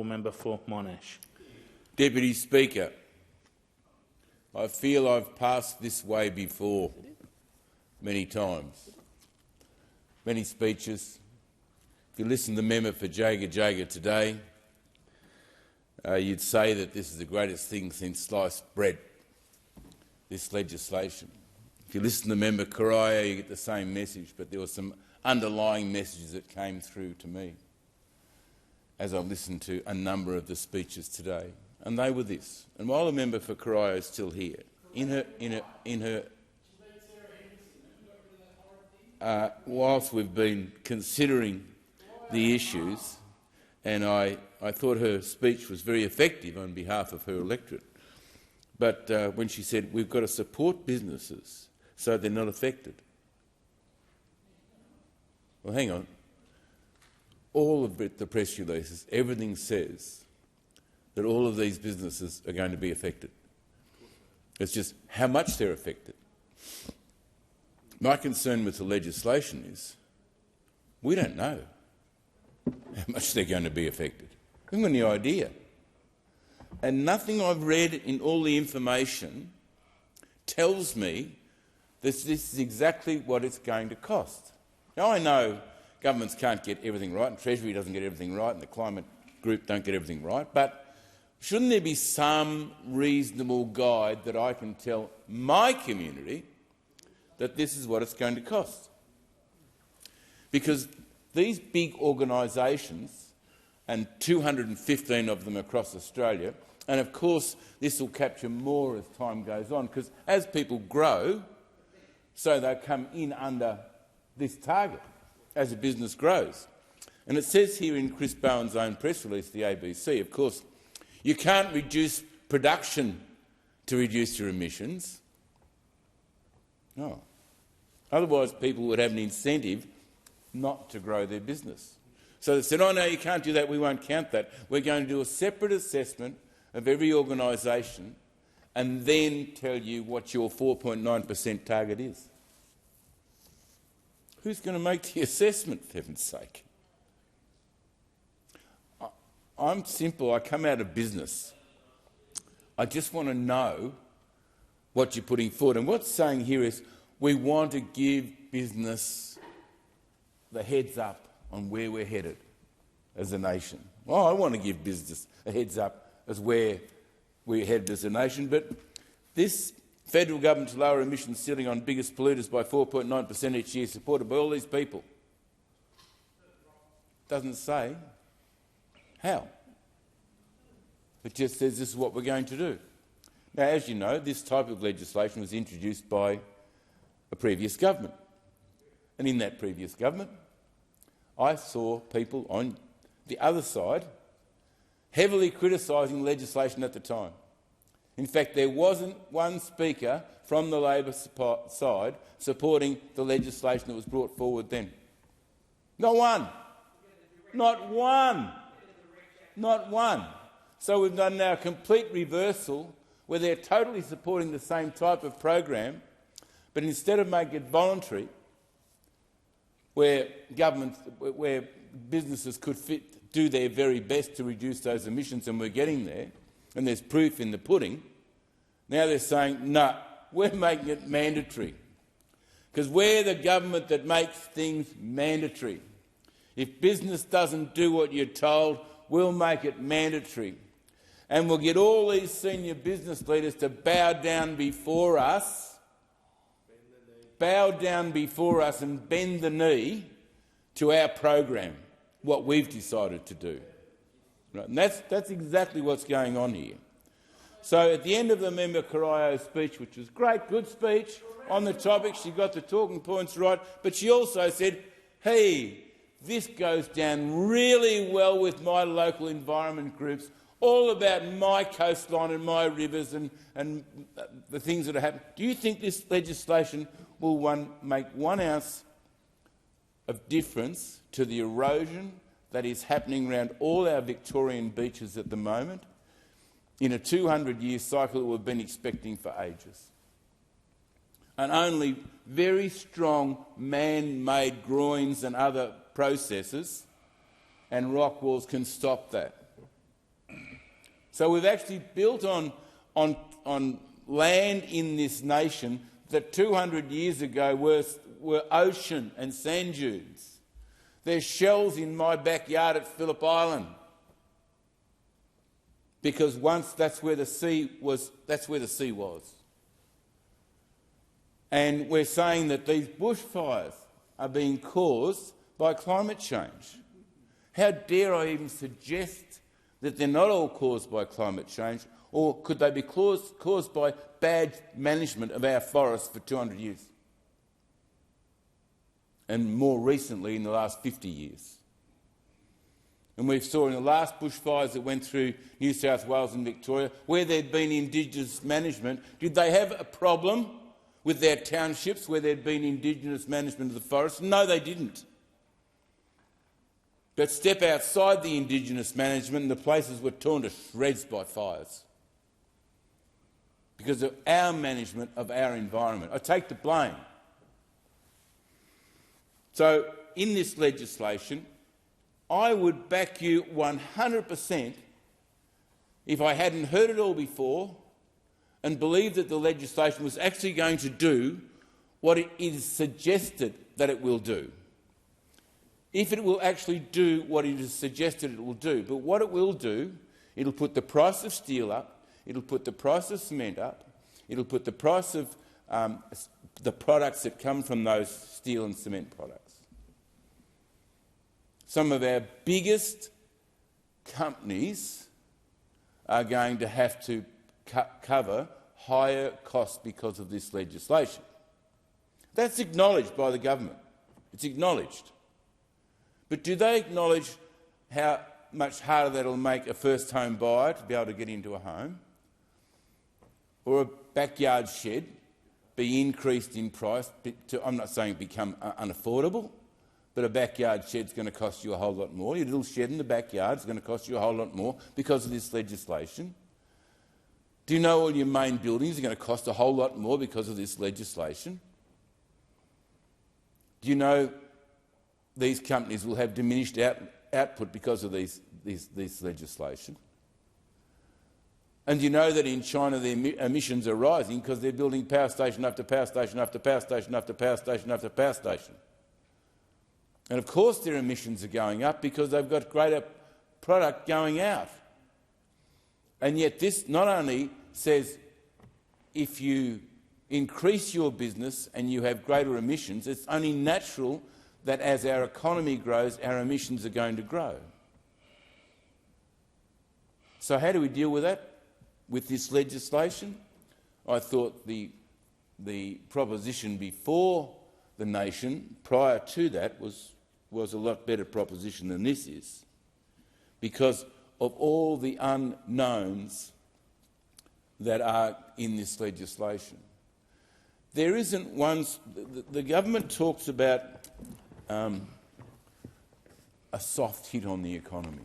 member for Monash. Deputy Speaker, I feel I've passed this way before many times, many speeches. If you listen to the member for Jagajaga today, you'd say that this is the greatest thing since sliced bread, this legislation. If you listen to the member Corio, you get the same message, but there were some underlying messages that came through to me as I listened to a number of the speeches today, and they were this. And while the member for Corio is still here, whilst we've been considering the issues, and I thought her speech was very effective on behalf of her electorate, but when she said we've got to support businesses so they're not affected. Well, hang on. All of the press releases, everything says that all of these businesses are going to be affected. It's just how much they're affected. My concern with the legislation is we don't know how much they're going to be affected. We haven't got any idea. And nothing I've read in all the information tells me that this is exactly what it's going to cost. Now, I know governments can't get everything right, and Treasury doesn't get everything right, and the climate group don't get everything right, but shouldn't there be some reasonable guide that I can tell my community that this is what it's going to cost? Because these big organisations, and 215 of them across Australia, and of course this will capture more as time goes on, because as people grow, so they come in under this target as a business grows. And it says here in Chris Bowen's own press release, the ABC, of course, you can't reduce production to reduce your emissions. No. Otherwise people would have an incentive not to grow their business. So they said, oh no, you can't do that, we won't count that. We're going to do a separate assessment of every organisation and then tell you what your 4.9% target is. Who's going to make the assessment, for heaven's sake? I'm simple. I come out of business. I just want to know what you're putting forward. And what's saying here is we want to give business the heads up on where we're headed as a nation. Well, I want to give business a heads up as where we're headed as a nation, but this federal government to lower emissions ceiling on biggest polluters by 4.9% each year, supported by all these people, doesn't say how. It just says this is what we're going to do. Now, as you know, this type of legislation was introduced by a previous government. And in that previous government, I saw people on the other side heavily criticising legislation at the time. In fact, there wasn't one speaker from the Labor side supporting the legislation that was brought forward then. Not one. Not one. Not one. So we've done now a complete reversal where they're totally supporting the same type of program, but instead of making it voluntary, where businesses could do their very best to reduce those emissions, and we're getting there, and there's proof in the pudding, now they're saying, no, we're making it mandatory. Because we're the government that makes things mandatory. If business doesn't do what you're told, we'll make it mandatory. And we'll get all these senior business leaders to bow down before us, and bend the knee to our program, what we've decided to do. Right? And that's exactly what's going on here. So at the end of the member Corio's speech, which was great, good speech on the topic, she got the talking points right, but she also said, hey, this goes down really well with my local environment groups, all about my coastline and my rivers and the things that are happening. Do you think this legislation will make 1 ounce of difference to the erosion that is happening around all our Victorian beaches at the moment in a 200-year cycle that we've been expecting for ages? And only very strong man-made groins and other processes and rock walls can stop that. So we've actually built on land in this nation that 200 years ago were ocean and sand dunes. There's shells in my backyard at Phillip Island because once that's where the sea was. And we're saying that these bushfires are being caused by climate change. How dare I even suggest that they're not all caused by climate change, or could they be caused by bad management of our forests for 200 years? And more recently, in the last 50 years. And we saw in the last bushfires that went through New South Wales and Victoria, where there'd been Indigenous management, did they have a problem with their townships where there'd been Indigenous management of the forest? No, they didn't. But step outside the Indigenous management and the places were torn to shreds by fires because of our management of our environment. I take the blame. So in this legislation, I would back you 100% if I hadn't heard it all before and believed that the legislation was actually going to do what it is suggested that it will do. If it will actually do what it is suggested it will do. But what it will do, it'll put the price of steel up, it'll put the price of cement up, it'll put the price of the products that come from those steel and cement products. Some of our biggest companies are going to have to cover higher costs because of this legislation. That's acknowledged by the government. It's acknowledged. But do they acknowledge how much harder that will make a first home buyer to be able to get into a home? Or a backyard shed be increased in price to, I'm not saying become unaffordable, but a backyard shed's going to cost you a whole lot more. Your little shed in the backyard is going to cost you a whole lot more because of this legislation. Do you know all your main buildings are going to cost a whole lot more because of this legislation? Do you know these companies will have diminished output because of this legislation? And you know that in China their emissions are rising because they're building power station after power station after power station after power station after power station. And of course their emissions are going up because they've got greater product going out. And yet this not only says if you increase your business and you have greater emissions, it's only natural that as our economy grows, our emissions are going to grow. So how do we deal with that? With this legislation? I thought the proposition before the nation, prior to that, was a lot better proposition than this is, because of all the unknowns that are in this legislation. There isn't one. The government talks about a soft hit on the economy.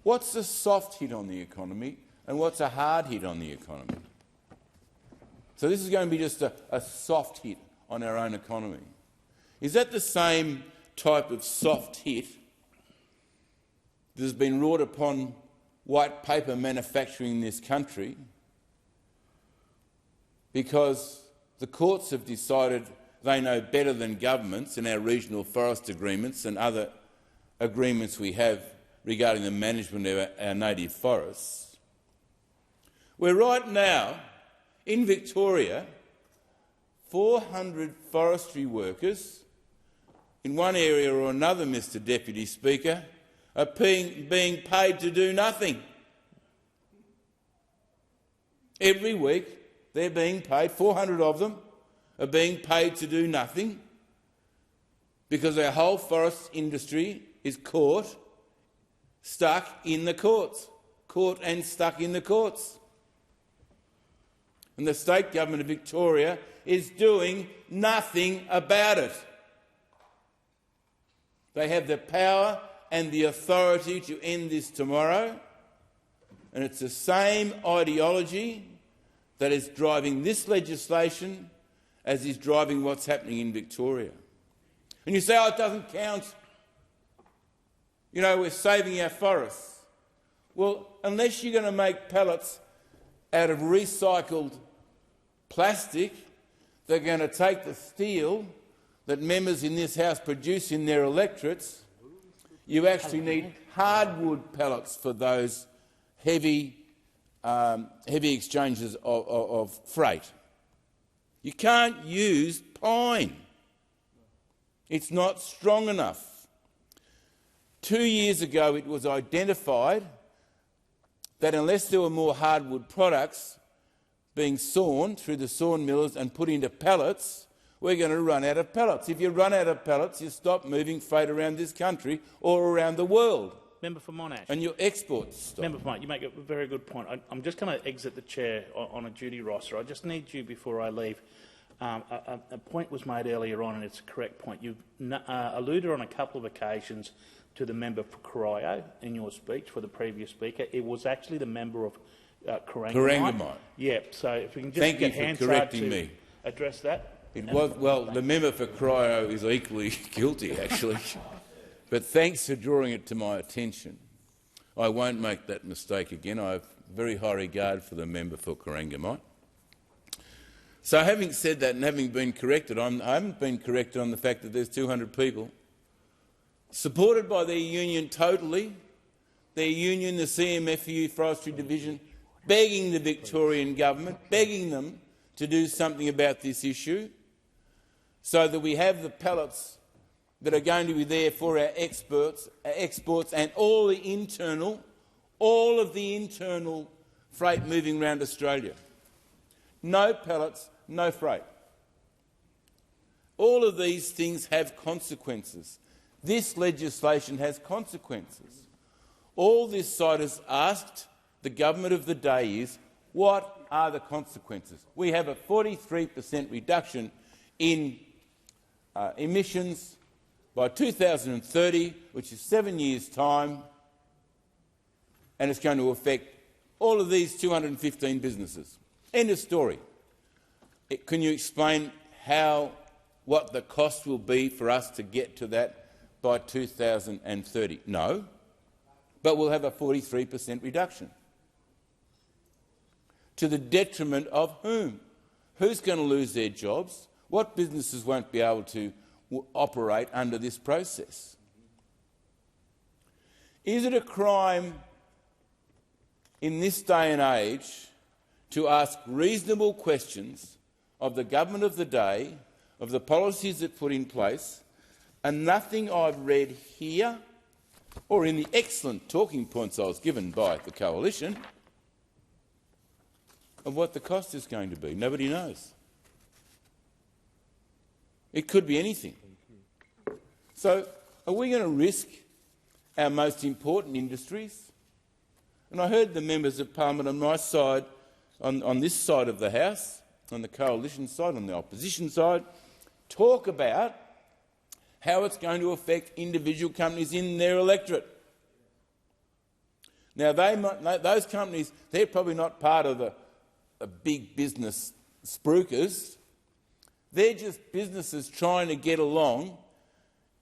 What's a soft hit on the economy and what's a hard hit on the economy? So this is going to be just a soft hit on our own economy. Is that the same type of soft hit that has been wrought upon white paper manufacturing in this country because the courts have decided they know better than governments and our regional forest agreements and other agreements we have regarding the management of our native forests? Where right now, in Victoria, 400 forestry workers in one area or another, Mr Deputy Speaker, are being paid to do nothing. Every week they're being paid, 400 of them are being paid to do nothing because our whole forest industry is stuck in the courts. Caught and stuck in the courts. And the state government of Victoria is doing nothing about it. They have the power and the authority to end this tomorrow, and it's the same ideology that is driving this legislation as is driving what's happening in Victoria. And you say, oh, it doesn't count. You know, we're saving our forests. Well, unless you're going to make pellets out of recycled plastic, they're going to take the steel that members in this House produce in their electorates. You actually need hardwood pellets for those heavy exchanges of freight. You can't use pine. It's not strong enough. 2 years ago it was identified that unless there were more hardwood products being sawn through the sawn millers and put into pellets, we're going to run out of pellets. If you run out of pellets, you stop moving freight around this country or around the world. Member for Monash. And your exports stop. Member for Monash, you make a very good point. I'm just going to exit the chair on a duty roster. I just need you, before I leave, a point was made earlier on, and it's a correct point. You alluded on a couple of occasions to the member for Corio in your speech for the previous speaker. It was actually the member of Corangamite. Yeah, so if we can just get Hansard to address that. It was, well, the member for Corio is equally guilty, actually. But thanks for drawing it to my attention. I won't make that mistake again. I have very high regard for the member for Corangamite. So having said that and having been corrected, I haven't been corrected on the fact that there's 200 people supported by their union totally, their union, the CMFU Forestry Division, begging the Victorian government, begging them to do something about this issue so that we have the pellets that are going to be there for our exports and all of the internal freight moving around Australia. No pellets, no freight. All of these things have consequences. This legislation has consequences. All this side has asked the government of the day is, what are the consequences? We have a 43% reduction in emissions by 2030, which is 7 years' time, and it's going to affect all of these 215 businesses. End of story. Can you explain what the cost will be for us to get to that by 2030? No, but we'll have a 43% reduction. To the detriment of whom? Who's going to lose their jobs? What businesses won't be able to operate under this process? Is it a crime in this day and age to ask reasonable questions of the government of the day, of the policies that put in place, and nothing I've read here or in the excellent talking points I was given by the Coalition of what the cost is going to be? Nobody knows. It could be anything. So are we going to risk our most important industries? And I heard the members of parliament on my side, on this side of the House, on the Coalition side, on the opposition side, talk about how it's going to affect individual companies in their electorate. Now, those companies, they're probably not part of the big business spruikers. They're just businesses trying to get along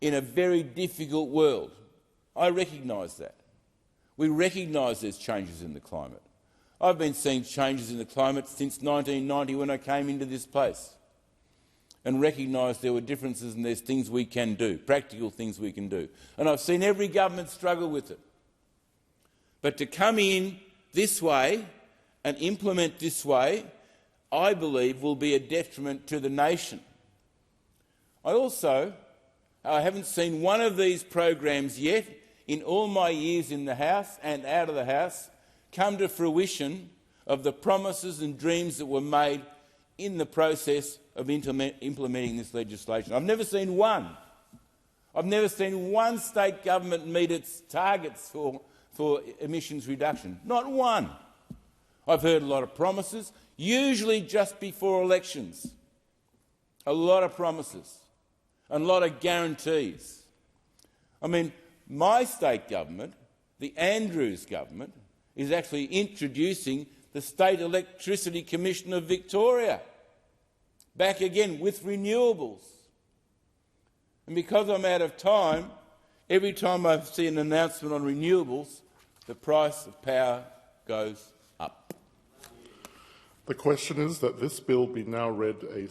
in a very difficult world. I recognise that. We recognise there's changes in the climate. I've been seeing changes in the climate since 1990 when I came into this place, and recognised there were differences and there's things we can do, practical things we can do. And I've seen every government struggle with it. But to come in this way and implement this way, I believe will be a detriment to the nation. I haven't seen one of these programs yet in all my years in the House and out of the House come to fruition of the promises and dreams that were made in the process of implementing this legislation. I've never seen one. I've never seen one state government meet its targets for emissions reduction. Not one. I've heard a lot of promises, usually just before elections. A lot of promises and a lot of guarantees. I mean, my state government, the Andrews government, is actually introducing the State Electricity Commission of Victoria, back again with renewables. And because I'm out of time, every time I see an announcement on renewables, the price of power goes up. The question is that this bill be now read a